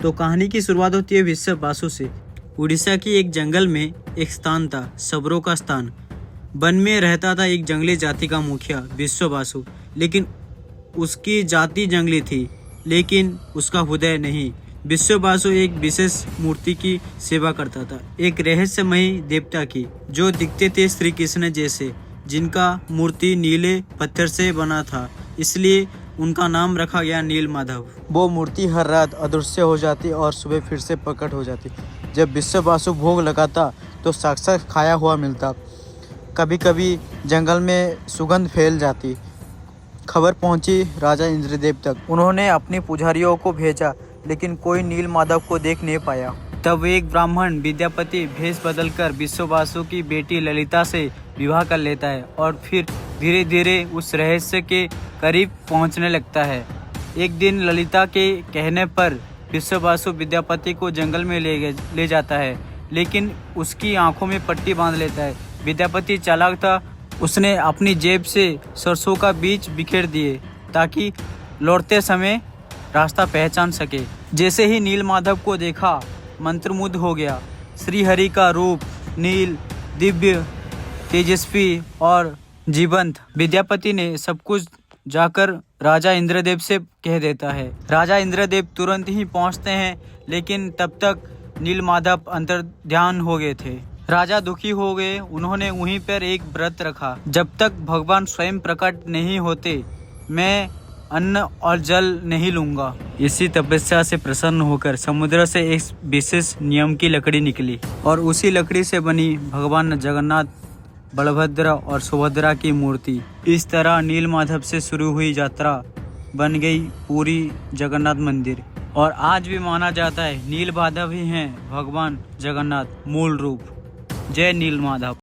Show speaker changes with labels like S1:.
S1: तो कहानी की शुरुआत होती है विश्व बासु से। उड़ीसा की एक जंगल में एक स्थान था, सबरों का स्थान। वन में रहता था एक जंगली जाति का मुखिया विश्व बासु। लेकिन उसकी जाति जंगली थी, लेकिन उसका हृदय नहीं। विश्व बासु एक विशेष मूर्ति की सेवा करता था, एक रहस्यमयी देवता की, जो दिखते थे श्री कृष्ण जैसे, जिनका मूर्ति नीले पत्थर से बना था, इसलिए उनका नाम रखा गया नील माधव। वो मूर्ति हर रात अदृश्य हो जाती और सुबह फिर से प्रकट हो जाती। जब विश्व बासु भोग लगाता तो साक्षात खाया हुआ मिलता। कभी कभी जंगल में सुगंध फैल जाती। खबर पहुंची राजा इंद्रदेव तक। उन्होंने अपने पुजारियों को भेजा, लेकिन कोई नील माधव को देख नहीं पाया। तब एक ब्राह्मण विद्यापति भेष बदलकर विश्व बासु की बेटी ललिता से विवाह कर लेता है और फिर धीरे धीरे उस रहस्य के करीब पहुंचने लगता है। एक दिन ललिता के कहने पर विश्व बासु विद्यापति को जंगल में ले जाता है, लेकिन उसकी आंखों में पट्टी बांध लेता है। विद्यापति चालाक था, उसने अपनी जेब से सरसों का बीज बिखेर दिए ताकि लौटते समय रास्ता पहचान सके। जैसे ही नील माधव को देखा, मंत्रमुग्ध हो गया। श्री हरि का रूप नील, दिव्य, तेजस्वी और जीवंत। विद्यापति ने सब कुछ जाकर राजा इंद्रदेव से कह देता है। राजा इंद्रदेव तुरंत ही पहुंचते हैं, लेकिन तब तक नील माधव अंतर्ध्यान हो गए थे। राजा दुखी हो गए। उन्होंने वहीं पर एक व्रत रखा, जब तक भगवान स्वयं प्रकट नहीं होते मैं अन्न और जल नहीं लूंगा। इसी तपस्या से प्रसन्न होकर समुद्र से एक विशेष नियम की लकड़ी निकली और उसी लकड़ी से बनी भगवान जगन्नाथ, बलभद्र और सुभद्रा की मूर्ति। इस तरह नील माधव से शुरू हुई यात्रा बन गई पूरी जगन्नाथ मंदिर, और आज भी माना जाता है नील माधव ही हैं भगवान जगन्नाथ मूल रूप। जय नील माधव।